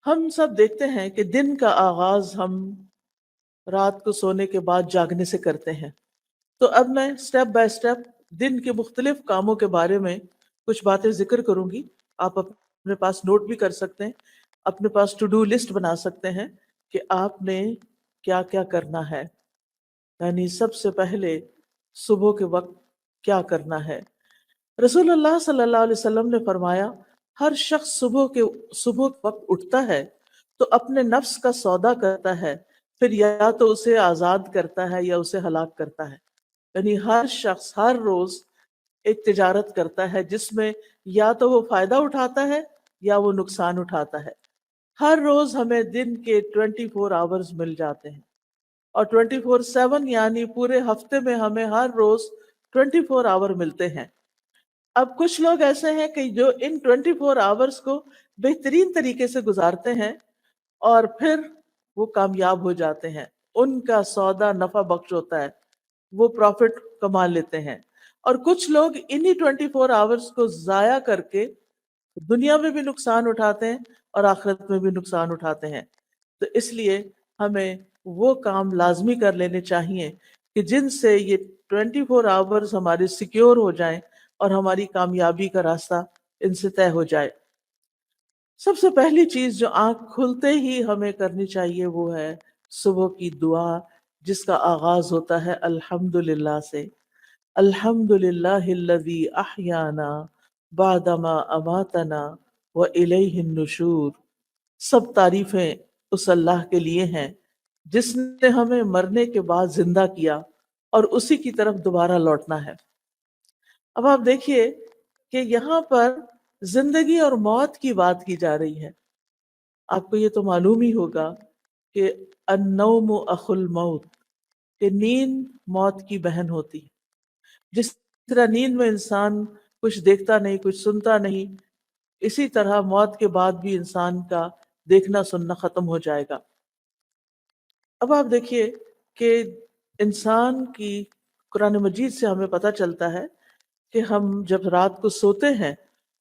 ہم سب دیکھتے ہیں کہ دن کا آغاز ہم رات کو سونے کے بعد جاگنے سے کرتے ہیں. تو اب میں سٹیپ بائی سٹیپ دن کے مختلف کاموں کے بارے میں کچھ باتیں ذکر کروں گی. آپ اپنے پاس نوٹ بھی کر سکتے ہیں، اپنے پاس ٹو ڈو لسٹ بنا سکتے ہیں کہ آپ نے کیا کیا کرنا ہے. یعنی سب سے پہلے صبح کے وقت کیا کرنا ہے. رسول اللہ صلی اللہ علیہ وسلم نے فرمایا، ہر شخص صبح کے وقت اٹھتا ہے تو اپنے نفس کا سودا کرتا ہے، پھر یا تو اسے آزاد کرتا ہے یا اسے ہلاک کرتا ہے. یعنی ہر شخص ہر روز ایک تجارت کرتا ہے جس میں یا تو وہ فائدہ اٹھاتا ہے یا وہ نقصان اٹھاتا ہے. ہر روز ہمیں دن کے 24 آورز مل جاتے ہیں، اور 24/7 یعنی پورے ہفتے میں ہمیں ہر روز 24 آور ملتے ہیں. اب کچھ لوگ ایسے ہیں کہ جو ان 24 آورز کو بہترین طریقے سے گزارتے ہیں اور پھر وہ کامیاب ہو جاتے ہیں، ان کا سودا نفع بخش ہوتا ہے، وہ پروفٹ کما لیتے ہیں. اور کچھ لوگ انہی 24 آورز کو ضائع کر کے دنیا میں بھی نقصان اٹھاتے ہیں اور آخرت میں بھی نقصان اٹھاتے ہیں. تو اس لیے ہمیں وہ کام لازمی کر لینے چاہیے کہ جن سے یہ 24 آورز ہمارے سیکیور ہو جائیں اور ہماری کامیابی کا راستہ ان سے طے ہو جائے. سب سے پہلی چیز جو آنکھ کھلتے ہی ہمیں کرنی چاہیے وہ ہے صبح کی دعا، جس کا آغاز ہوتا ہے الحمدللہ سے. الحمدللہ الذی احیانا بعدما اماتنا والیہ النشور. سب تعریفیں اس اللہ کے لیے ہیں جس نے ہمیں مرنے کے بعد زندہ کیا اور اسی کی طرف دوبارہ لوٹنا ہے. اب آپ دیکھیے کہ یہاں پر زندگی اور موت کی بات کی جا رہی ہے. آپ کو یہ تو معلوم ہی ہوگا کہ النوم اخو الموت، کہ نیند موت کی بہن ہوتی ہے. جس طرح نیند میں انسان کچھ دیکھتا نہیں، کچھ سنتا نہیں، اسی طرح موت کے بعد بھی انسان کا دیکھنا سننا ختم ہو جائے گا. اب آپ دیکھیے کہ انسان کی قرآن مجید سے ہمیں پتہ چلتا ہے کہ ہم جب رات کو سوتے ہیں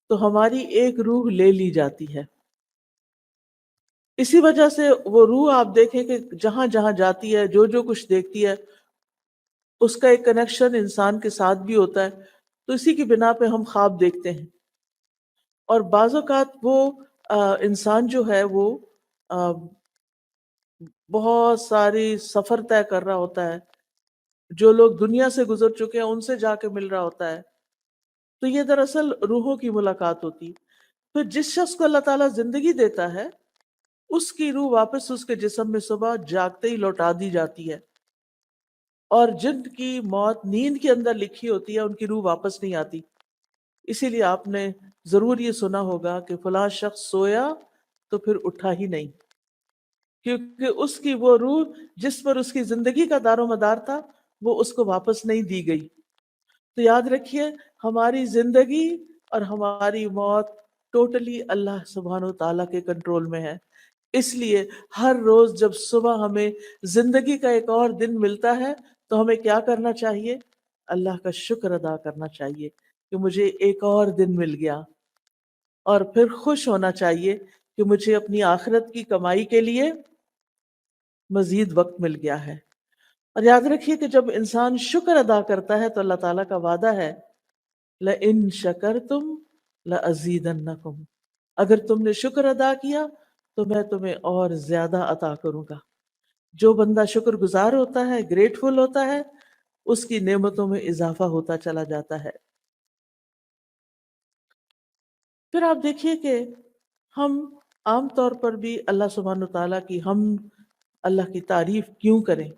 تو ہماری ایک روح لے لی جاتی ہے. اسی وجہ سے وہ روح آپ دیکھیں کہ جہاں جہاں جاتی ہے، جو جو کچھ دیکھتی ہے، اس کا ایک کنیکشن انسان کے ساتھ بھی ہوتا ہے. تو اسی کی بنا پہ ہم خواب دیکھتے ہیں. اور بعض اوقات وہ انسان جو ہے وہ بہت ساری سفر طے کر رہا ہوتا ہے، جو لوگ دنیا سے گزر چکے ہیں ان سے جا کے مل رہا ہوتا ہے. تو یہ دراصل روحوں کی ملاقات ہوتی ہے. پھر جس شخص کو اللہ تعالیٰ زندگی دیتا ہے، اس کی روح واپس اس کے جسم میں صبح جاگتے ہی لوٹا دی جاتی ہے. اور جن کی موت نیند کے اندر لکھی ہوتی ہے ان کی روح واپس نہیں آتی. اسی لیے آپ نے ضرور یہ سنا ہوگا کہ فلاں شخص سویا تو پھر اٹھا ہی نہیں، کیونکہ اس کی وہ روح جس پر اس کی زندگی کا دار و مدار تھا وہ اس کو واپس نہیں دی گئی. تو یاد رکھیے، ہماری زندگی اور ہماری موت ٹوٹلی اللہ سبحانہ و تعالیٰ کے کنٹرول میں ہے. اس لیے ہر روز جب صبح ہمیں زندگی کا ایک اور دن ملتا ہے تو ہمیں کیا کرنا چاہیے؟ اللہ کا شکر ادا کرنا چاہیے کہ مجھے ایک اور دن مل گیا، اور پھر خوش ہونا چاہیے کہ مجھے اپنی آخرت کی کمائی کے لیے مزید وقت مل گیا ہے. اور یاد رکھیے کہ جب انسان شکر ادا کرتا ہے تو اللہ تعالیٰ کا وعدہ ہے لَإِن شَكَرْتُمْ لَأَزِيدَنَّكُمْ، اگر تم نے شکر ادا کیا تو میں تمہیں اور زیادہ عطا کروں گا. جو بندہ شکر گزار ہوتا ہے، گریٹفل ہوتا ہے، اس کی نعمتوں میں اضافہ ہوتا چلا جاتا ہے. پھر آپ دیکھیے کہ ہم عام طور پر بھی اللہ سبحانہ تعالیٰ کی اللہ کی تعریف کیوں کریں؟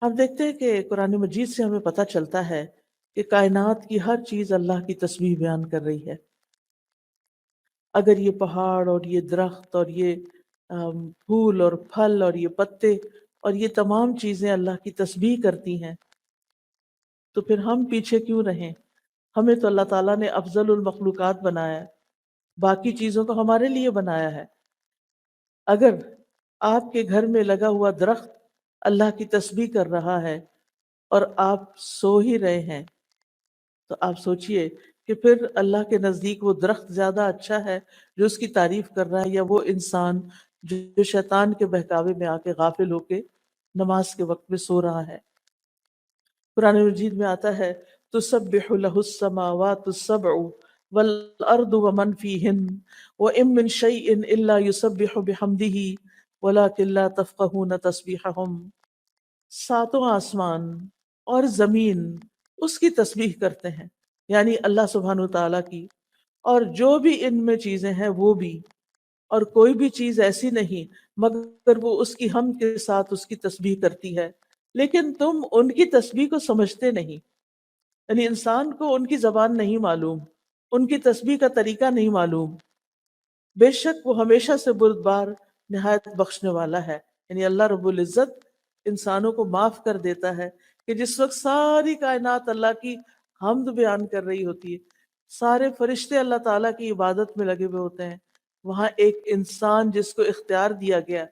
ہم دیکھتے ہیں کہ قرآن مجید سے ہمیں پتہ چلتا ہے کہ کائنات کی ہر چیز اللہ کی تسبیح بیان کر رہی ہے. اگر یہ پہاڑ اور یہ درخت اور یہ پھول اور پھل اور یہ پتے اور یہ تمام چیزیں اللہ کی تسبیح کرتی ہیں تو پھر ہم پیچھے کیوں رہیں؟ ہمیں تو اللہ تعالیٰ نے افضل المخلوقات بنایا ہے، باقی چیزوں کو ہمارے لیے بنایا ہے. اگر آپ کے گھر میں لگا ہوا درخت اللہ کی تسبیح کر رہا ہے اور آپ سو ہی رہے ہیں تو آپ سوچئے کہ پھر اللہ کے نزدیک وہ درخت زیادہ اچھا ہے جو اس کی تعریف کر رہا ہے، یا وہ انسان جو شیطان کے بہکاوے میں آ کے غافل ہو کے نماز کے وقت میں سو رہا ہے؟ قرآن مجید میں آتا ہے تسبح له السماوات السبع والارض ومن فیہن وان من شیء الا یسبح بحمدہ ولکن لا تفقہون تسبیحہم، ساتوں آسمان اور زمین اس کی تسبیح کرتے ہیں، یعنی اللہ سبحانہ وتعالیٰ کی، اور جو بھی ان میں چیزیں ہیں وہ بھی، اور کوئی بھی چیز ایسی نہیں مگر وہ اس کی حمد کے ساتھ اس کی تسبیح کرتی ہے، لیکن تم ان کی تسبیح کو سمجھتے نہیں، یعنی انسان کو ان کی زبان نہیں معلوم، ان کی تسبیح کا طریقہ نہیں معلوم۔ بے شک وہ ہمیشہ سے بردبار نہایت بخشنے والا ہے، یعنی اللہ رب العزت انسانوں کو معاف کر دیتا ہے کہ جس وقت ساری کائنات اللہ کی حمد بیان کر رہی ہوتی ہے، سارے فرشتے اللہ تعالیٰ کی عبادت میں لگے ہوئے ہوتے ہیں، وہاں ایک انسان جس کو اختیار دیا گیا،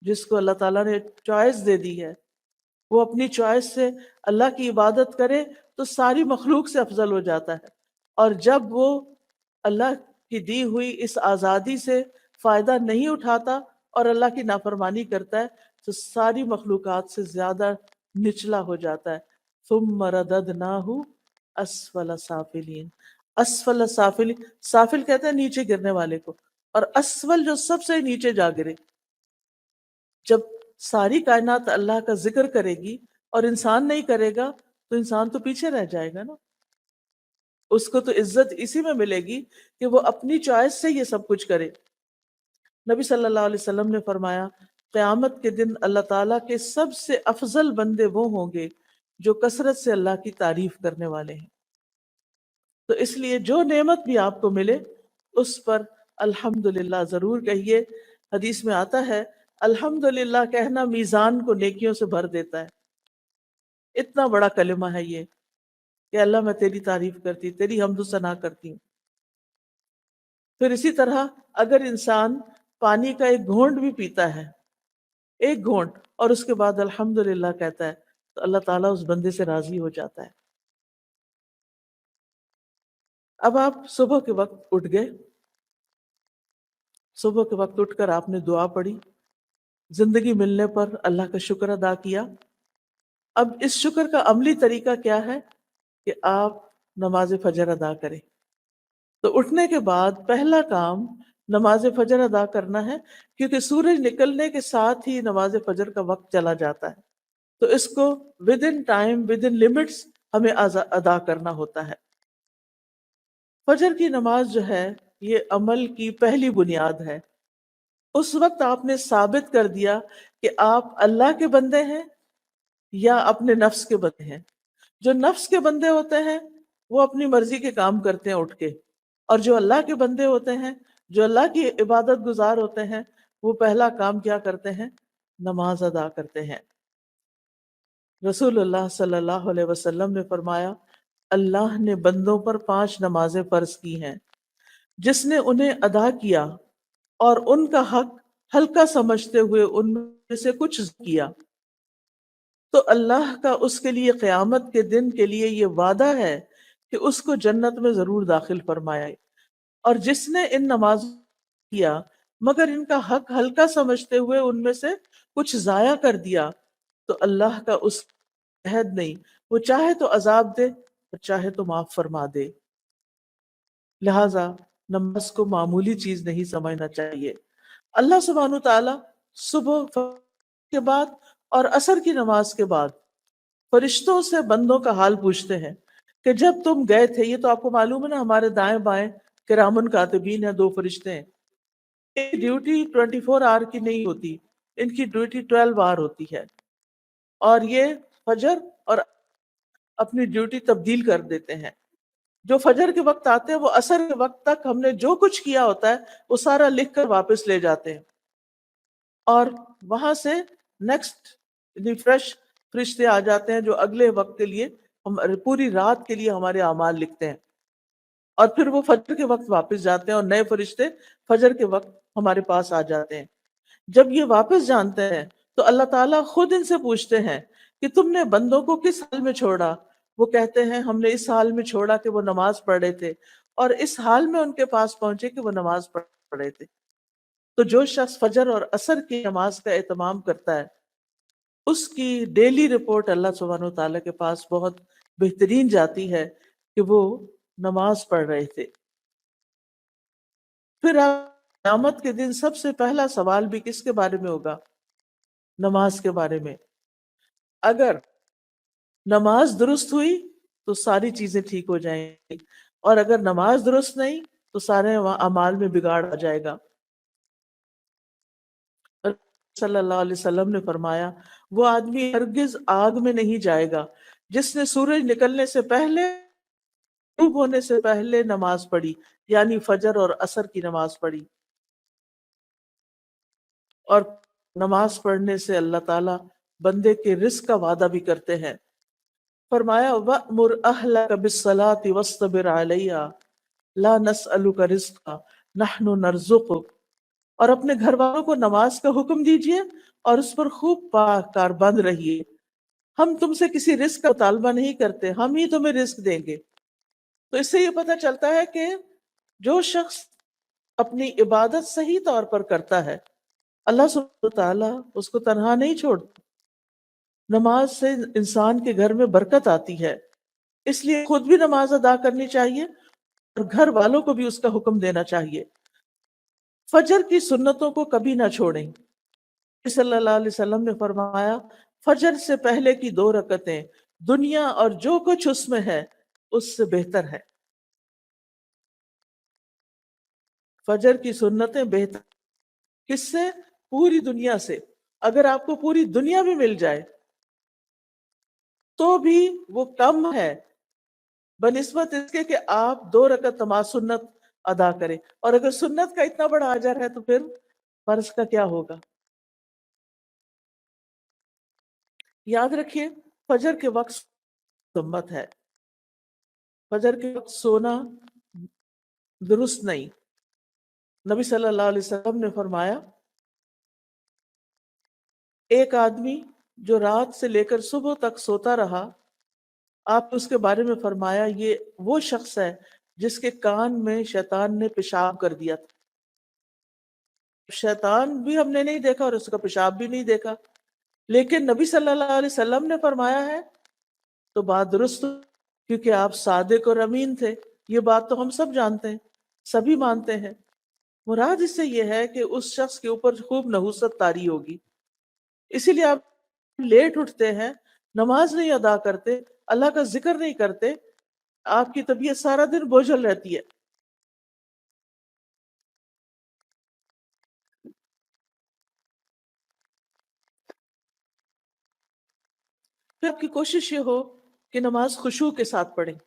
جس کو اللہ تعالیٰ نے چوائس دے دی ہے، وہ اپنی چوائس سے اللہ کی عبادت کرے تو ساری مخلوق سے افضل ہو جاتا ہے، اور جب وہ اللہ کی دی ہوئی اس آزادی سے فائدہ نہیں اٹھاتا اور اللہ کی نافرمانی کرتا ہے تو ساری مخلوقات سے زیادہ نچلا ہو جاتا ہے۔ ثم رددناہ اسفل سافلین، اسفل سافل، سافل کہتے ہیں نیچے گرنے والے کو، اور اسفل جو سب سے نیچے جا گرے۔ جب ساری کائنات اللہ کا ذکر کرے گی اور انسان نہیں کرے گا تو انسان تو پیچھے رہ جائے گا نا، اس کو تو عزت اسی میں ملے گی کہ وہ اپنی چوائس سے یہ سب کچھ کرے۔ نبی صلی اللہ علیہ وسلم نے فرمایا قیامت کے دن اللہ تعالیٰ کے سب سے افضل بندے وہ ہوں گے جو کثرت سے اللہ کی تعریف کرنے والے ہیں۔ تو اس لیے جو نعمت بھی آپ کو ملے اس پر الحمدللہ ضرور کہیے۔ حدیث میں آتا ہے الحمدللہ کہنا میزان کو نیکیوں سے بھر دیتا ہے۔ اتنا بڑا کلمہ ہے یہ کہ اللہ میں تیری تعریف کرتی، تیری حمد و ثنا کرتی ہوں۔ پھر اسی طرح اگر انسان پانی کا ایک گھونٹ بھی پیتا ہے، ایک گھونٹ، اور اس کے بعد الحمدللہ کہتا ہے تو اللہ تعالیٰ اس بندے سے راضی ہو جاتا ہے۔ اب آپ صبح کے وقت اٹھ گئے، صبح کے وقت اٹھ کر آپ نے دعا پڑھی، زندگی ملنے پر اللہ کا شکر ادا کیا۔ اب اس شکر کا عملی طریقہ کیا ہے کہ آپ نماز فجر ادا کریں۔ تو اٹھنے کے بعد پہلا کام نماز فجر ادا کرنا ہے، کیونکہ سورج نکلنے کے ساتھ ہی نماز فجر کا وقت چلا جاتا ہے، تو اس کو with in time, with in limits ہمیں ادا کرنا ہوتا ہے۔ فجر کی نماز جو ہے یہ عمل کی پہلی بنیاد ہے۔ اس وقت آپ نے ثابت کر دیا کہ آپ اللہ کے بندے ہیں یا اپنے نفس کے بندے ہیں۔ جو نفس کے بندے ہوتے ہیں وہ اپنی مرضی کے کام کرتے ہیں اٹھ کے، اور جو اللہ کے بندے ہوتے ہیں، جو اللہ کی عبادت گزار ہوتے ہیں، وہ پہلا کام کیا کرتے ہیں؟ نماز ادا کرتے ہیں۔ رسول اللہ صلی اللہ علیہ وسلم نے فرمایا اللہ نے بندوں پر 5 نمازیں فرض کی ہیں، جس نے انہیں ادا کیا اور ان کا حق ہلکا سمجھتے ہوئے ان میں سے کچھ کیا تو اللہ کا اس کے لیے قیامت کے دن کے لیے یہ وعدہ ہے کہ اس کو جنت میں ضرور داخل فرمائے، اور جس نے ان نمازوں کیا مگر ان کا حق ہلکا سمجھتے ہوئے ان میں سے کچھ ضائع کر دیا تو اللہ کا اس عہد نہیں، وہ چاہے تو عذاب دے اور چاہے تو معاف فرما دے۔ لہذا نماز کو معمولی چیز نہیں سمجھنا چاہیے۔ اللہ سبحانہ تعالیٰ صبح کے بعد اور عصر کی نماز کے بعد فرشتوں سے بندوں کا حال پوچھتے ہیں کہ جب تم گئے تھے، یہ تو آپ کو معلوم ہے نا ہمارے دائیں بائیں کرامن کاتبین ہیں، 2 فرشتے ہیں، ان کی ڈیوٹی 24 آور کی نہیں ہوتی، ان کی ڈیوٹی 12 آور ہوتی ہے، اور یہ فجر اور اپنی ڈیوٹی تبدیل کر دیتے ہیں۔ جو فجر کے وقت آتے ہیں وہ عصر کے وقت تک ہم نے جو کچھ کیا ہوتا ہے وہ سارا لکھ کر واپس لے جاتے ہیں، اور وہاں سے نیکسٹ فریش فرشتے آ جاتے ہیں جو اگلے وقت کے لیے پوری رات کے لیے ہمارے اعمال لکھتے ہیں، اور پھر وہ فجر کے وقت واپس جاتے ہیں اور نئے فرشتے فجر کے وقت ہمارے پاس آ جاتے ہیں۔ جب یہ واپس جانتے ہیں تو اللہ تعالیٰ خود ان سے پوچھتے ہیں کہ تم نے بندوں کو کس حال میں چھوڑا، وہ کہتے ہیں ہم نے اس حال میں چھوڑا کہ وہ نماز پڑھ رہے تھے، اور اس حال میں ان کے پاس پہنچے کہ وہ نماز پڑھ رہے تھے۔ تو جو شخص فجر اور عصر کی نماز کا اہتمام کرتا ہے، اس کی ڈیلی رپورٹ اللہ سبحانہ وتعالیٰ کے پاس بہت بہترین جاتی ہے کہ وہ نماز پڑھ رہے تھے۔ پھر قیامت کے دن سب سے پہلا سوال بھی کس کے بارے میں ہوگا؟ نماز کے بارے میں۔ اگر نماز درست ہوئی تو ساری چیزیں ٹھیک ہو جائیں گی، اور اگر نماز درست نہیں تو سارے اعمال میں بگاڑ آ جائے گا۔ صلی اللہ علیہ وسلم نے فرمایا وہ آدمی ہرگز آگ میں نہیں جائے گا جس نے سورج نکلنے سے پہلے، غروب ہونے سے پہلے نماز پڑھی، یعنی فجر اور عصر کی نماز پڑھی۔ اور نماز پڑھنے سے اللہ تعالیٰ بندے کے رزق کا وعدہ بھی کرتے ہیں۔ فرمایا وَأْمُرْ أَهْلَكَ بِالصَّلَاةِ وَاصْطَبِرْ عَلَيْهَا لَا نَسْأَلُكَ رِزْقًا نَحْنُ نَرْزُقُكَ، اور اپنے گھر والوں کو نماز کا حکم دیجئے اور اس پر خوب پاک کار بند رہیے۔ ہم تم سے کسی رزق کا مطالبہ نہیں کرتے، ہم ہی تمہیں رزق دیں گے۔ تو اس سے یہ پتہ چلتا ہے کہ جو شخص اپنی عبادت صحیح طور پر کرتا ہے، اللہ سبحانہ وتعالیٰ اس کو تنہا نہیں چھوڑتا۔ نماز سے انسان کے گھر میں برکت آتی ہے، اس لیے خود بھی نماز ادا کرنی چاہیے اور گھر والوں کو بھی اس کا حکم دینا چاہیے۔ فجر کی سنتوں کو کبھی نہ چھوڑیں۔ صلی اللہ علیہ وسلم نے فرمایا فجر سے پہلے کی 2 رکعتیں دنیا اور جو کچھ اس میں ہے اس سے بہتر ہے۔ فجر کی سنتیں بہتر کس سے؟ پوری دنیا سے۔ اگر آپ کو پوری دنیا بھی مل جائے تو بھی وہ کم ہے بنسبت اس کے کہ آپ 2 رکعت نماز سنت ادا کریں، اور اگر سنت کا اتنا بڑا اجر ہے تو پھر فرض کا کیا ہوگا؟ یاد رکھیے فجر کے وقت سنت ہے، فجر کے وقت سونا درست نہیں۔ نبی صلی اللہ علیہ وسلم نے فرمایا ایک آدمی جو رات سے لے کر صبح تک سوتا رہا، آپ نے اس کے بارے میں فرمایا یہ وہ شخص ہے جس کے کان میں شیطان نے پیشاب کر دیا تھا۔ شیطان بھی ہم نے نہیں دیکھا اور اس کا پیشاب بھی نہیں دیکھا، لیکن نبی صلی اللہ علیہ وسلم نے فرمایا ہے تو بات درست، کیونکہ آپ صادق اور امین تھے۔ یہ بات تو ہم سب جانتے ہیں، سبھی مانتے ہیں۔ مراد اس سے یہ ہے کہ اس شخص کے اوپر خوب نحوست طاری ہوگی، اسی لیے آپ لیٹ اٹھتے ہیں، نماز نہیں ادا کرتے، اللہ کا ذکر نہیں کرتے، آپ کی طبیعت سارا دن بوجھل رہتی ہے۔ پھر آپ کی کوشش یہ ہو کہ نماز خشوع کے ساتھ پڑھیں۔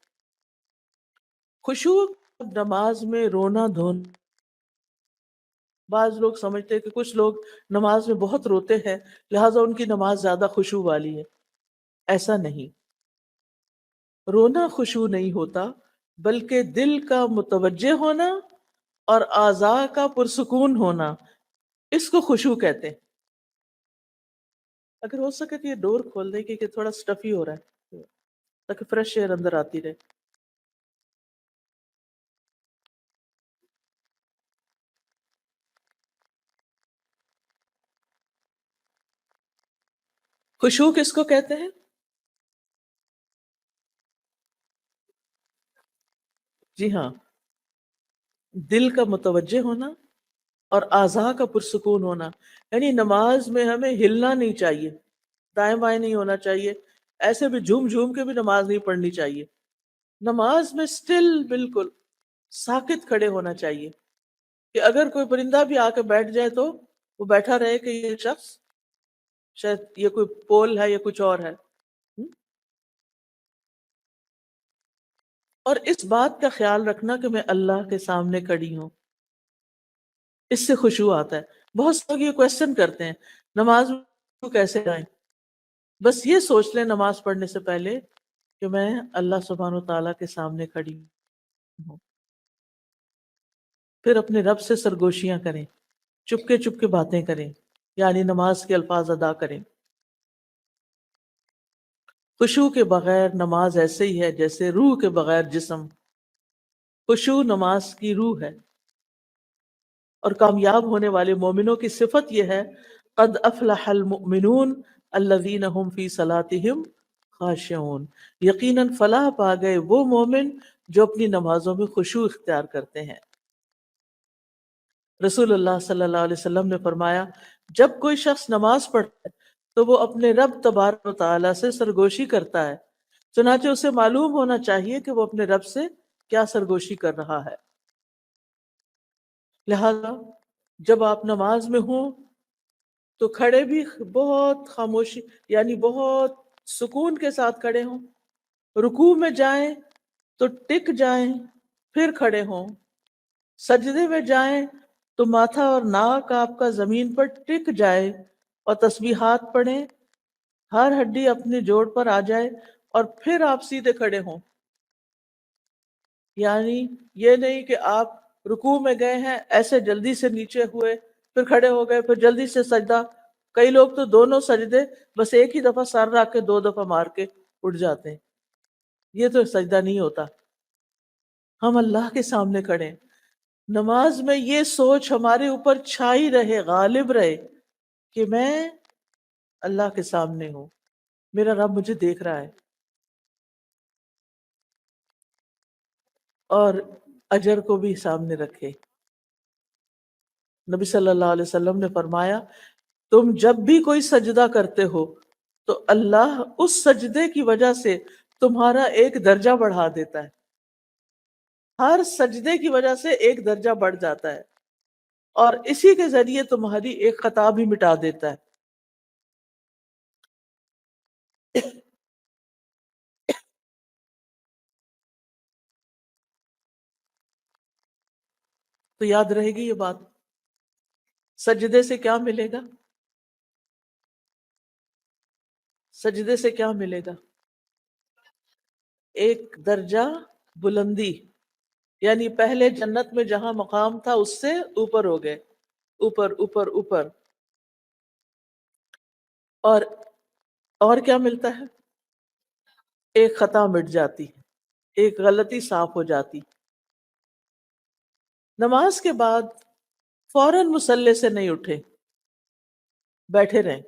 خشوع نماز میں رونا دھونا، بعض لوگ سمجھتے ہیں کہ کچھ لوگ نماز میں بہت روتے ہیں لہٰذا ان کی نماز زیادہ خشوع والی ہے۔ ایسا نہیں، رونا خشوع نہیں ہوتا، بلکہ دل کا متوجہ ہونا اور اعضاء کا پرسکون ہونا، اس کو خشوع کہتے ہیں۔ اگر ہو سکے تو یہ ڈور کھول دیں کہ تھوڑا سٹفی ہو رہا ہے تاکہ فریش ایئر اندر آتی رہے۔ خشوع کس کو کہتے ہیں؟ جی ہاں، دل کا متوجہ ہونا اور اعضاء کا پرسکون ہونا، یعنی نماز میں ہمیں ہلنا نہیں چاہیے، دائیں بائیں نہیں ہونا چاہیے، ایسے بھی جھوم جھوم کے بھی نماز نہیں پڑھنی چاہیے۔ نماز میں سٹل بالکل ساکت کھڑے ہونا چاہیے کہ اگر کوئی پرندہ بھی آ کے بیٹھ جائے تو وہ بیٹھا رہے کہ یہ شخص شاید یہ کوئی پول ہے یا کچھ اور ہے۔ اور اس بات کا خیال رکھنا کہ میں اللہ کے سامنے کھڑی ہوں، اس سے خشوع آتا ہے۔ بہت سے لوگ یہ کوشچن کرتے ہیں نماز میں کیسے آئیں؟ بس یہ سوچ لیں نماز پڑھنے سے پہلے کہ میں اللہ سبحانہ و تعالیٰ کے سامنے کھڑی ہوں، پھر اپنے رب سے سرگوشیاں کریں، چپ کے باتیں کریں، یعنی نماز کے الفاظ ادا کریں۔ خشوع کے بغیر نماز ایسے ہی ہے جیسے روح کے بغیر جسم. خشوع نماز کی روح ہے. اور کامیاب ہونے والے مومنوں کی صفت یہ ہے قد افلح المؤمنون الذین هم فی صلاتهم خاشعون. یقیناً فلاح پا گئے وہ مومن جو اپنی نمازوں میں خشوع اختیار کرتے ہیں. رسول اللہ صلی اللہ علیہ وسلم نے فرمایا جب کوئی شخص نماز پڑھتا ہے تو وہ اپنے رب تبارک و تعالیٰ سے سرگوشی کرتا ہے. چنانچہ اسے معلوم ہونا چاہیے کہ وہ اپنے رب سے کیا سرگوشی کر رہا ہے. لہذا جب آپ نماز میں ہوں تو کھڑے بھی بہت خاموشی یعنی بہت سکون کے ساتھ کھڑے ہوں. رکوع میں جائیں تو ٹک جائیں پھر کھڑے ہوں. سجدے میں جائیں تو ماتھا اور ناک آپ کا زمین پر ٹک جائے اور تسبیحات پڑھیں. ہر ہڈی اپنے جوڑ پر آ جائے اور پھر آپ سیدھے کھڑے ہوں. یعنی یہ نہیں کہ آپ رکوع میں گئے ہیں ایسے جلدی سے نیچے ہوئے پھر کھڑے ہو گئے پھر جلدی سے سجدہ. کئی لوگ تو دونوں سجدے بس ایک ہی دفعہ سر رکھ کے 2 دفعہ مار کے اٹھ جاتے ہیں. یہ تو سجدہ نہیں ہوتا. ہم اللہ کے سامنے کھڑے. نماز میں یہ سوچ ہمارے اوپر چھائی رہے غالب رہے کہ میں اللہ کے سامنے ہوں, میرا رب مجھے دیکھ رہا ہے. اور اجر کو بھی سامنے رکھے. نبی صلی اللہ علیہ وسلم نے فرمایا تم جب بھی کوئی سجدہ کرتے ہو تو اللہ اس سجدے کی وجہ سے تمہارا ایک درجہ بڑھا دیتا ہے. ہر سجدے کی وجہ سے ایک درجہ بڑھ جاتا ہے اور اسی کے ذریعے تمہاری ایک خطا بھی مٹا دیتا ہے. تو یاد رہے گی یہ بات. سجدے سے کیا ملے گا؟ سجدے سے کیا ملے گا؟ ایک درجہ بلندی. یعنی پہلے جنت میں جہاں مقام تھا اس سے اوپر ہو گئے, اوپر اوپر اوپر. اور کیا ملتا ہے؟ ایک خطا مٹ جاتی, ایک غلطی صاف ہو جاتی. نماز کے بعد فوراً مصلی سے نہیں اٹھے, بیٹھے رہیں,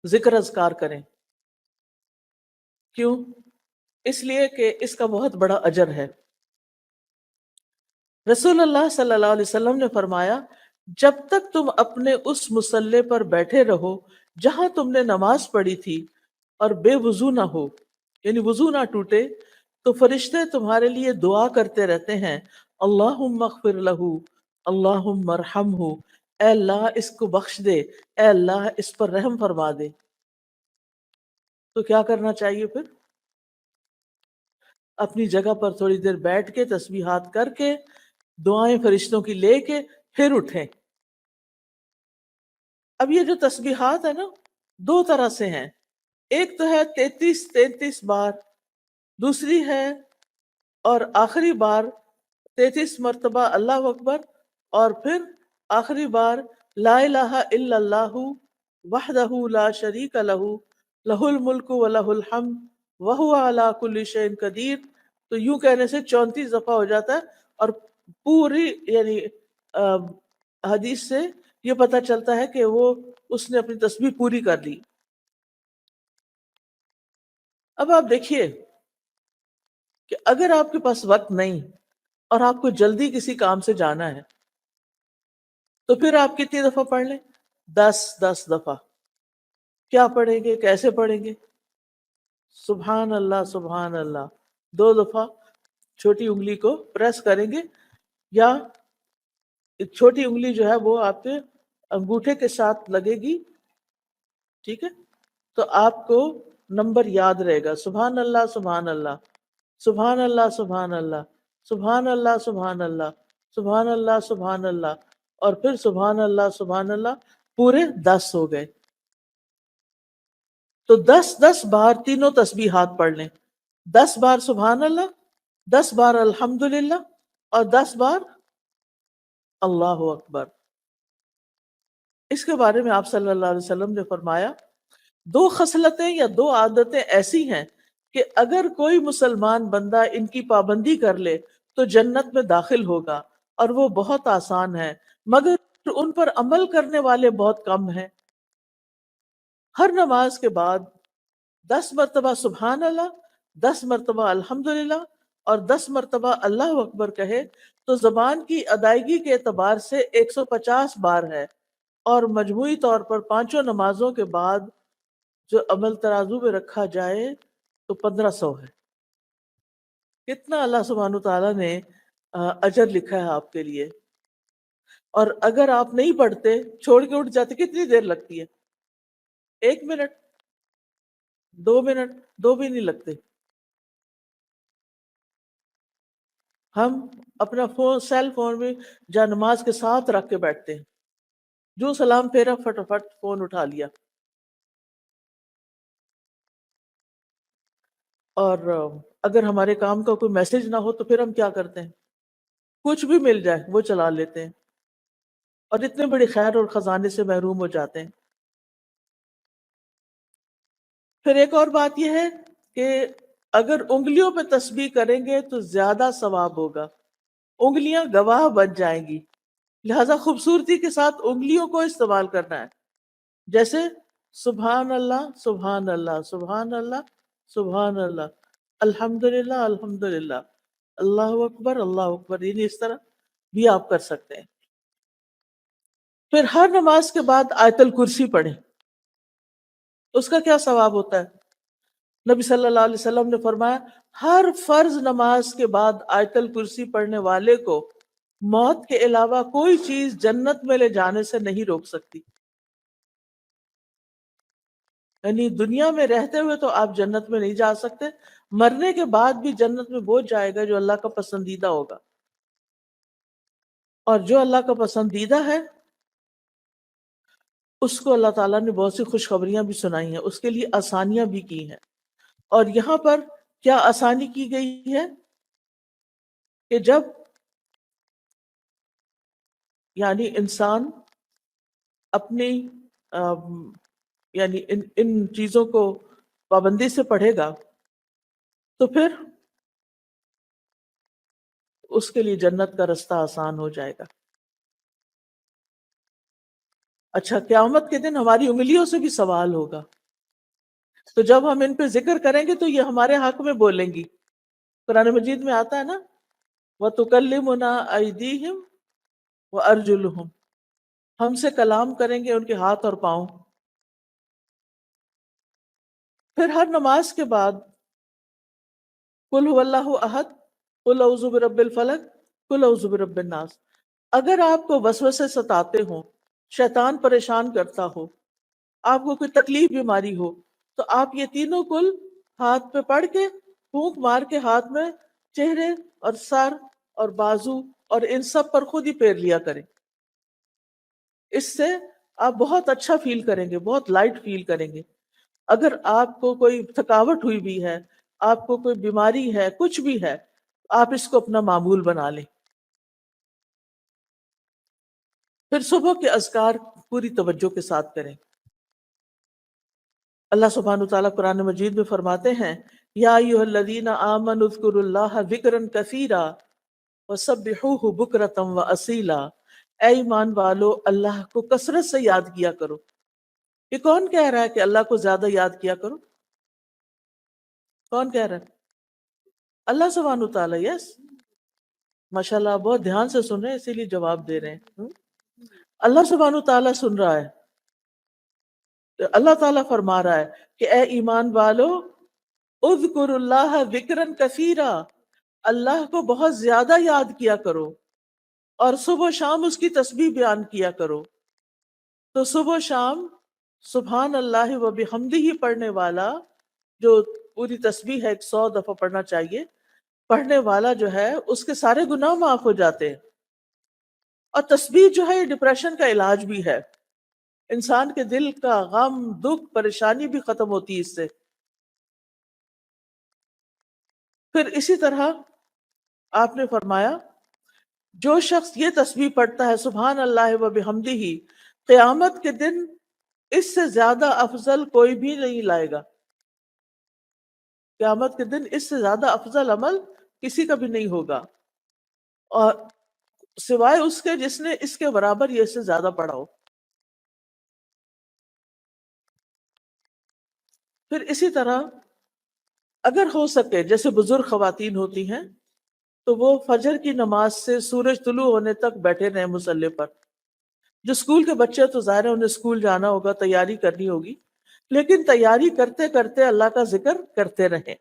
ذکر اذکار کریں. کیوں؟ اس لیے کہ اس کا بہت بڑا اجر ہے. رسول اللہ صلی اللہ علیہ وسلم نے فرمایا جب تک تم اپنے اس مصلی پر بیٹھے رہو جہاں تم نے نماز پڑھی تھی اور بے وضو نہ ہو, یعنی وضو نہ ٹوٹے, تو فرشتے تمہارے لیے دعا کرتے رہتے ہیں اللہم اغفر لہ, اللہم ارحمہ, اے اللہ اس کو بخش دے, اے اللہ اس پر رحم فرما دے. تو کیا کرنا چاہیے پھر؟ اپنی جگہ پر تھوڑی دیر بیٹھ کے تسبیحات کر کے دعائیں فرشتوں کی لے کے پھر اٹھیں. اب یہ جو تسبیحات ہے نا 2 طرح سے ہیں. ایک تو ہے 33 بار, دوسری ہے اور آخری بار 33 مرتبہ اللہ اکبر, اور پھر آخری بار لا الہ الا اللہ وحدہ لا شریک لہ لہ الملک و لہ الحمد وہو علی کل شیء قدیر. تو یوں کہنے سے 34 دفعہ ہو جاتا ہے اور پوری یعنی حدیث سے یہ پتہ چلتا ہے کہ وہ اس نے اپنی تسبیح پوری کر لی. اب آپ دیکھیے کہ اگر آپ کے پاس وقت نہیں اور آپ کو جلدی کسی کام سے جانا ہے تو پھر آپ کتنی دفعہ پڑھ لیں؟ 10 دفعہ. کیا پڑھیں گے؟ کیسے پڑھیں گے؟ سبحان اللہ سبحان اللہ 2 دفعہ چھوٹی انگلی کو پریس کریں گے, یا چھوٹی انگلی جو ہے وہ آپ کے انگوٹھے کے ساتھ لگے گی, ٹھیک ہے؟ تو آپ کو نمبر یاد رہے گا سبحان اللہ سبحان اللہ سبحان اللہ سبحان اللہ سبحان اللہ سبحان اللہ سبحان اللہ سبحان اللہ, اور پھر سبحان اللہ سبحان اللہ, پورے 10 ہو گئے. تو 10 بار تینوں تسبیحات پڑھ لیں. 10 بار سبحان اللہ, 10 بار الحمدللہ, اور 10 بار اللہ اکبر. اس کے بارے میں آپ صلی اللہ علیہ وسلم نے فرمایا دو خصلتیں یا دو عادتیں ایسی ہیں کہ اگر کوئی مسلمان بندہ ان کی پابندی کر لے تو جنت میں داخل ہوگا، اور وہ بہت آسان ہے، مگر ان پر عمل کرنے والے بہت کم ہیں۔ ہر نماز کے بعد 10 مرتبہ سبحان اللہ، 10 مرتبہ الحمدللہ اور 10 مرتبہ اللہ اکبر کہے تو زبان کی ادائیگی کے اعتبار سے 150 بار ہے، اور مجموعی طور پر پانچوں نمازوں کے بعد جو عمل ترازو میں رکھا جائے تو 1500 ہے۔ کتنا اللہ سبحانہ تعالیٰ نے اجر لکھا ہے آپ کے لیے۔ اور اگر آپ نہیں پڑھتے، چھوڑ کے اٹھ جاتے، کتنی دیر لگتی ہے؟ 1 منٹ، 2 منٹ، دو بھی نہیں لگتے۔ ہم اپنا فون، سیل فون میں جا نماز کے ساتھ رکھ کے بیٹھتے ہیں، جو سلام پھیرا فٹافٹ فون اٹھا لیا۔ اور اگر ہمارے کام کا کوئی میسج نہ ہو تو پھر ہم کیا کرتے ہیں؟ کچھ بھی مل جائے وہ چلا لیتے ہیں، اور اتنے بڑے خیر اور خزانے سے محروم ہو جاتے ہیں۔ پھر ایک اور بات یہ ہے کہ اگر انگلیوں پہ تسبیح کریں گے تو زیادہ ثواب ہوگا، انگلیاں گواہ بن جائیں گی، لہذا خوبصورتی کے ساتھ انگلیوں کو استعمال کرنا ہے، جیسے سبحان اللہ سبحان اللہ سبحان اللہ سبحان اللہ، الحمدللہ الحمدللہ، اللہ اکبر، یعنی اس طرح بھی آپ کر سکتے ہیں۔ پھر ہر نماز کے بعد آیت الکرسی پڑھیں، اس کا کیا ثواب ہوتا ہے؟ نبی صلی اللہ علیہ وسلم نے فرمایا ہر فرض نماز کے بعد آیت الکرسی پڑھنے والے کو موت کے علاوہ کوئی چیز جنت میں لے جانے سے نہیں روک سکتی۔ یعنی دنیا میں رہتے ہوئے تو آپ جنت میں نہیں جا سکتے، مرنے کے بعد بھی جنت میں وہ جائے گا جو اللہ کا پسندیدہ ہوگا، اور جو اللہ کا پسندیدہ ہے اس کو اللہ تعالیٰ نے بہت سی خوشخبریاں بھی سنائی ہیں، اس کے لیے آسانیاں بھی کی ہیں۔ اور یہاں پر کیا آسانی کی گئی ہے کہ جب یعنی انسان اپنی یعنی ان چیزوں کو پابندی سے پڑھے گا تو پھر اس کے لیے جنت کا رستہ آسان ہو جائے گا۔ اچھا، قیامت کے دن ہماری انگلیوں سے بھی سوال ہوگا، تو جب ہم ان پہ ذکر کریں گے تو یہ ہمارے حق میں بولیں گی۔ قرآن مجید میں آتا ہے نا، وَتُكَلِّمُنَا أَيْدِيهِمْ وَأَرْجُلُهُمْ، ہم سے کلام کریں گے ان کے ہاتھ اور پاؤں۔ پھر ہر نماز کے بعد قل هو اللہ احد، قل اعوذ برب الفلق، قل اعوذ برب الناس، اگر آپ کو وسوسے ستاتے ہوں، شیطان پریشان کرتا ہو، آپ کو کوئی تکلیف بیماری ہو، تو آپ یہ تینوں کل ہاتھ پہ پڑھ کے پھونک مار کے ہاتھ میں چہرے اور سر اور بازو اور ان سب پر خود ہی پھیر لیا کریں۔ اس سے آپ بہت اچھا فیل کریں گے، بہت لائٹ فیل کریں گے۔ اگر آپ کو کوئی تھکاوٹ ہوئی بھی ہے، آپ کو کوئی بیماری ہے، کچھ بھی ہے، آپ اس کو اپنا معمول بنا لیں۔ پھر صبح کے اذکار پوری توجہ کے ساتھ کریں۔ اللہ سبحانہ وتعالیٰ قرآن مجید میں فرماتے ہیں یا ایھا الذین آمنوا اذکروا اللہ ذکرا کثیرا وسبحوہ بکرۃ واصیلا، اے ایمان والو اللہ کو کثرت سے یاد کیا کرو۔ یہ کون کہہ رہا ہے کہ اللہ کو زیادہ یاد کیا کرو؟ کون کہہ رہا ہے؟ اللہ سبحانہ وتعالیٰ، یس، ماشاءاللہ آپ بہت دھیان سے سن رہے ہیں اسی لیے جواب دے رہے ہیں۔ اللہ سبحانہ وتعالیٰ سن رہا ہے، اللہ تعالیٰ فرما رہا ہے کہ اے ایمان والو اذکر اللہ ذکرن کثیرا، اللہ کو بہت زیادہ یاد کیا کرو، اور صبح و شام اس کی تسبیح بیان کیا کرو۔ تو صبح و شام سبحان اللہ و بحمدہ پڑھنے والا، جو پوری تسبیح ہے 100 دفعہ پڑھنا چاہیے، پڑھنے والا جو ہے اس کے سارے گناہ معاف ہو جاتے ہیں۔ اور تسبیح جو ہے یہ ڈپریشن کا علاج بھی ہے، انسان کے دل کا غم، دکھ، پریشانی بھی ختم ہوتی ہے اس سے۔ پھر اسی طرح آپ نے فرمایا جو شخص یہ تسبیح پڑھتا ہے سبحان اللہ و بحمدہ، قیامت کے دن اس سے زیادہ افضل کوئی بھی نہیں لائے گا. قیامت کے دن اس سے زیادہ افضل عمل کسی کا بھی نہیں ہوگا، اور سوائے اس کے جس نے اس کے برابر یہ اس سے زیادہ پڑھا ہو. پھر اسی طرح اگر ہو سکے، جیسے بزرگ خواتین ہوتی ہیں تو وہ فجر کی نماز سے سورج طلوع ہونے تک بیٹھے رہے مصلی پر. جو اسکول کے بچے تو ظاہر ہے انہیں اسکول جانا ہوگا، تیاری کرنی ہوگی، لیکن تیاری کرتے کرتے اللہ کا ذکر کرتے رہیں.